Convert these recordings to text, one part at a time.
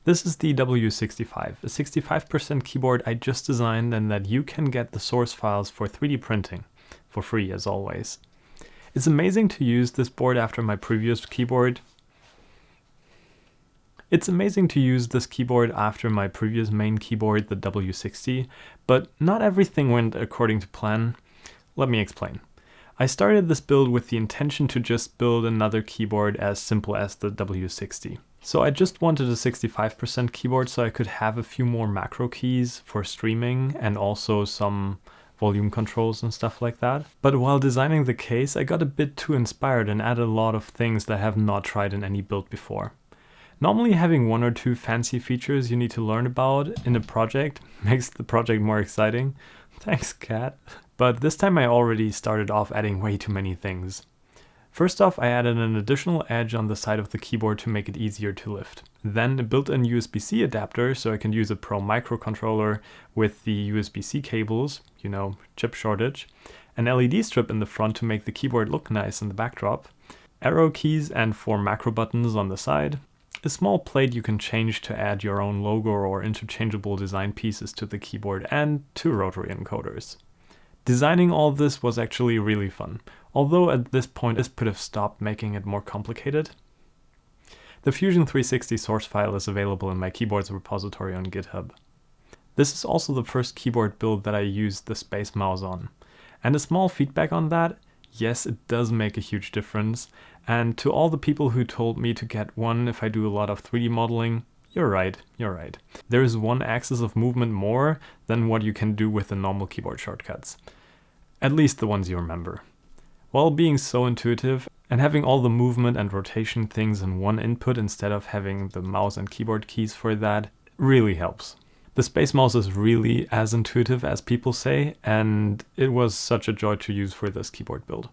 This is the W65, a 65% keyboard I just designed and that you can get the source files for 3D printing, for free as always. It's amazing to use this board after my previous keyboard. It's amazing to use this keyboard after my previous main keyboard, the W60, but not everything went according to plan. Let me explain. I started this build with the intention to just build another keyboard as simple as the W60. So I just wanted a 65% keyboard so I could have a few more macro keys for streaming and also some volume controls and stuff like that. But while designing the case, I got a bit too inspired and added a lot of things that I have not tried in any build before. Normally having one or two fancy features you need to learn about in a project makes the project more exciting. Thanks, cat. But this time I already started off adding way too many things. First off, I added an additional edge on the side of the keyboard to make it easier to lift. Then a built-in USB-C adapter so I can use a Pro microcontroller with the USB-C cables, you know, chip shortage, an LED strip in the front to make the keyboard look nice in the backdrop, arrow keys and 4 macro buttons on the side, a small plate you can change to add your own logo or interchangeable design pieces to the keyboard, and 2 rotary encoders. Designing all this was actually really fun, although at this point this could have stopped making it more complicated. The Fusion 360 source file is available in my keyboards repository on GitHub. This is also the first keyboard build that I used the Spacemouse on. And a small feedback on that, yes, it does make a huge difference, and to all the people who told me to get one if I do a lot of 3D modeling, you're right. There is one axis of movement more than what you can do with the normal keyboard shortcuts. At least the ones you remember. While being so intuitive and having all the movement and rotation things in one input instead of having the mouse and keyboard keys for that really helps. The Spacemouse is really as intuitive as people say, and it was such a joy to use for this keyboard build.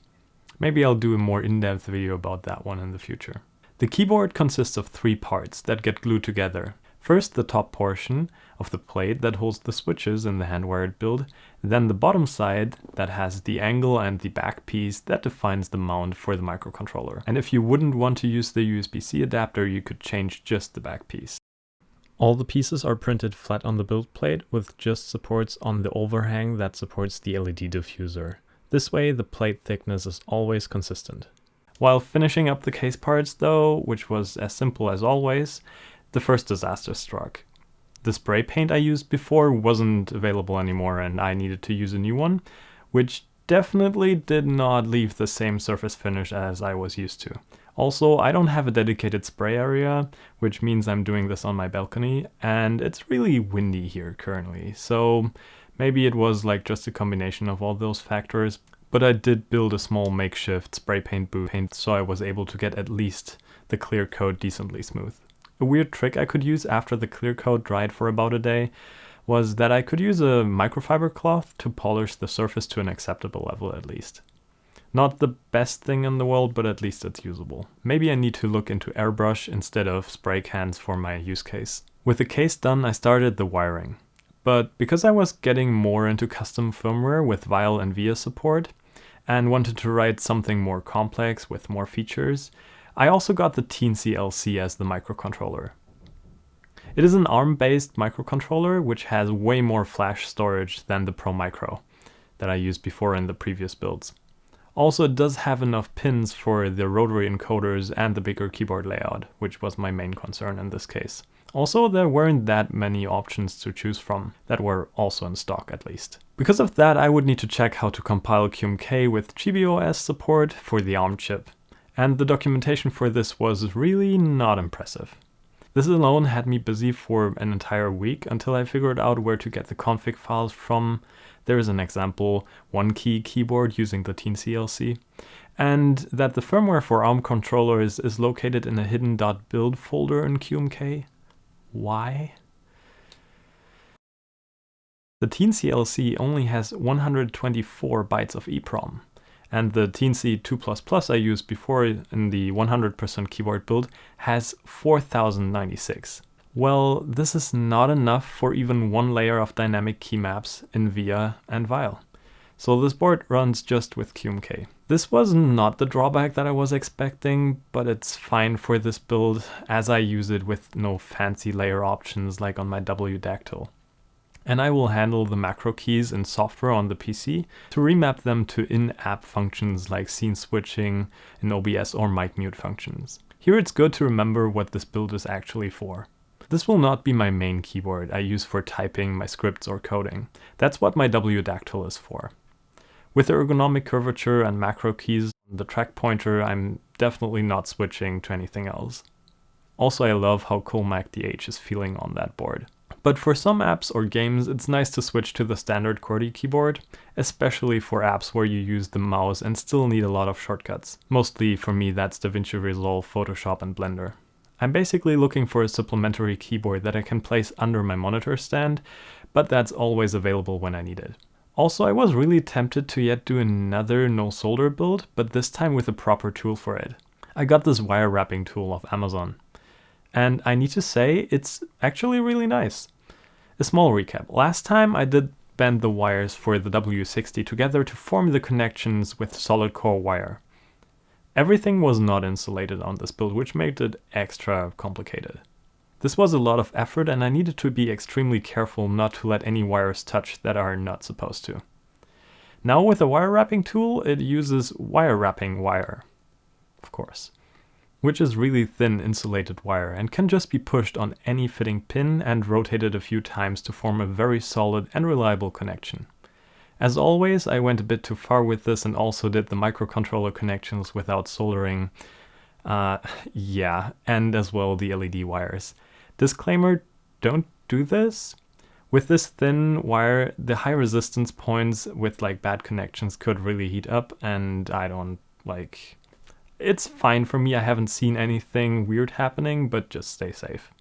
Maybe I'll do a more in-depth video about that one in the future. The keyboard consists of 3 parts that get glued together. First, the top portion of the plate that holds the switches in the hand-wired build, then the bottom side that has the angle and the back piece that defines the mount for the microcontroller. And if you wouldn't want to use the USB-C adapter, you could change just the back piece. All the pieces are printed flat on the build plate with just supports on the overhang that supports the LED diffuser. This way the plate thickness is always consistent. While finishing up the case parts though, which was as simple as always, the first disaster struck. The spray paint I used before wasn't available anymore and I needed to use a new one, which definitely did not leave the same surface finish as I was used to. Also, I don't have a dedicated spray area, which means I'm doing this on my balcony, and it's really windy here currently, so maybe it was like just a combination of all those factors, but I did build a small makeshift spray paint booth so I was able to get at least the clear coat decently smooth. A weird trick I could use after the clear coat dried for about a day was that I could use a microfiber cloth to polish the surface to an acceptable level at least. Not the best thing in the world, but at least it's usable. Maybe I need to look into airbrush instead of spray cans for my use case. With the case done, I started the wiring. But because I was getting more into custom firmware with VIAL and VIA support, and wanted to write something more complex with more features, I also got the Teensy LC as the microcontroller. It is an ARM-based microcontroller which has way more flash storage than the Pro Micro that I used before in the previous builds. Also, it does have enough pins for the rotary encoders and the bigger keyboard layout, which was my main concern in this case. Also, there weren't that many options to choose from that were also in stock at least. Because of that, I would need to check how to compile QMK with GBOS support for the ARM chip, and the documentation for this was really not impressive. This alone had me busy for an entire week until I figured out where to get the config files from. There is an example one-key keyboard using the Teensy LC, and that the firmware for ARM controllers is located in a hidden .build folder in QMK. Why? The Teensy LC only has 124 bytes of EEPROM, and the Teensy 2++ I used before in the 100% keyboard build has 4096. Well, this is not enough for even one layer of dynamic key maps in VIA and VIAL. So this board runs just with QMK. This was not the drawback that I was expecting, but it's fine for this build as I use it with no fancy layer options like on my W-Dactyl. And I will handle the macro keys in software on the PC to remap them to in-app functions like scene switching in OBS or mic mute functions. Here it's good to remember what this build is actually for. This will not be my main keyboard I use for typing my scripts or coding. That's what my W-Dactyl is for. With the ergonomic curvature and macro keys on the track pointer, I'm definitely not switching to anything else. Also, I love how Colmac DH is feeling on that board. But for some apps or games, it's nice to switch to the standard QWERTY keyboard, especially for apps where you use the mouse and still need a lot of shortcuts. Mostly for me, that's DaVinci Resolve, Photoshop, and Blender. I'm basically looking for a supplementary keyboard that I can place under my monitor stand, but that's always available when I need it. Also, I was really tempted to yet do another no solder build, but this time with a proper tool for it. I got this wire wrapping tool off Amazon. And I need to say, it's actually really nice. A small recap. Last time I did bend the wires for the W60 together to form the connections with solid core wire. Everything was not insulated on this build, which made it extra complicated. This was a lot of effort and I needed to be extremely careful not to let any wires touch that are not supposed to. Now with the wire wrapping tool, it uses wire wrapping wire, of course, which is really thin insulated wire and can just be pushed on any fitting pin and rotated a few times to form a very solid and reliable connection. As always, I went a bit too far with this and also did the microcontroller connections without soldering. And as well the LED wires. Disclaimer, don't do this. With this thin wire, the high resistance points with like bad connections could really heat up and I don't like... It's fine for me, I haven't seen anything weird happening, but just stay safe.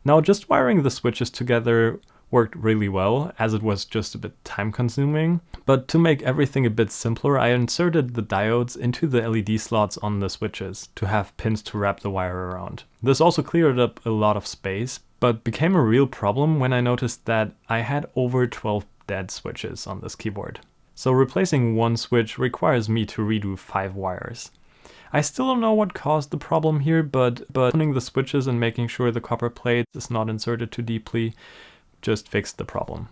Now just wiring the switches together worked really well, as it was just a bit time consuming. But to make everything a bit simpler, I inserted the diodes into the LED slots on the switches to have pins to wrap the wire around. This also cleared up a lot of space, but became a real problem when I noticed that I had over 12 dead switches on this keyboard. So replacing one switch requires me to redo 5 wires. I still don't know what caused the problem here, but putting the switches and making sure the copper plate is not inserted too deeply just fixed the problem.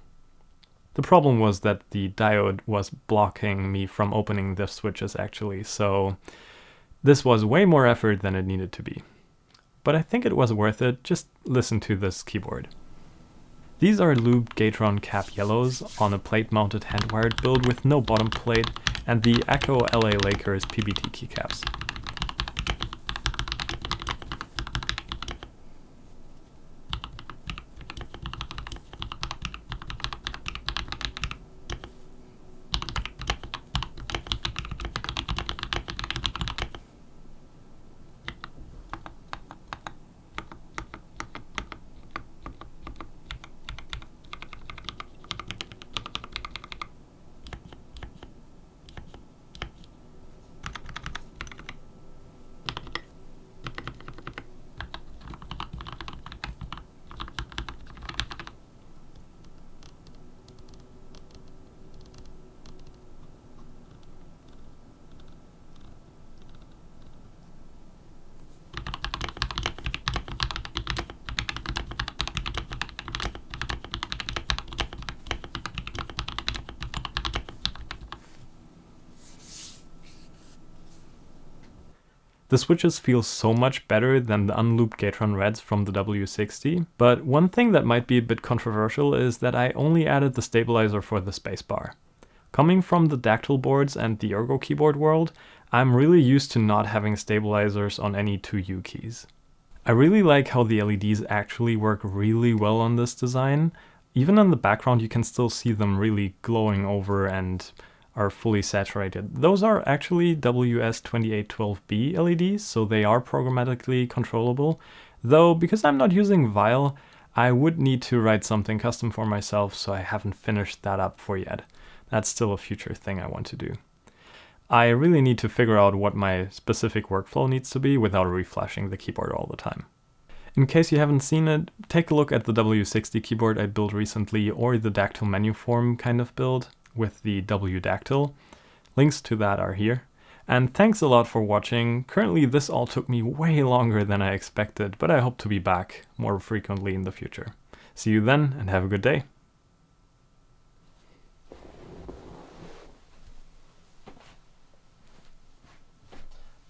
The problem was that the diode was blocking me from opening the switches actually, so this was way more effort than it needed to be. But I think it was worth it. Just listen to this keyboard. These are looped Gatron cap yellows on a plate-mounted hand-wired build with no bottom plate and the Echo LA Lakers PBT keycaps. The switches feel so much better than the unlooped Gatron Reds from the W60, but one thing that might be a bit controversial is that I only added the stabilizer for the spacebar. Coming from the Dactyl boards and the Ergo keyboard world, I'm really used to not having stabilizers on any 2 U keys. I really like how the LEDs actually work really well on this design. Even in the background you can still see them really glowing over and are fully saturated. Those are actually WS2812B LEDs, so they are programmatically controllable. Though, because I'm not using Vile, I would need to write something custom for myself, so I haven't finished that up for yet. That's still a future thing I want to do. I really need to figure out what my specific workflow needs to be without reflashing the keyboard all the time. In case you haven't seen it, take a look at the W60 keyboard I built recently or the Dactyl menu form kind of build. with the W dactyl. Links to that are here. And thanks a lot for watching. Currently this all took me way longer than I expected, but I hope to be back more frequently in the future. See you then, and have a good day.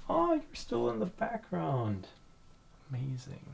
Oh, you're still in the background. Amazing.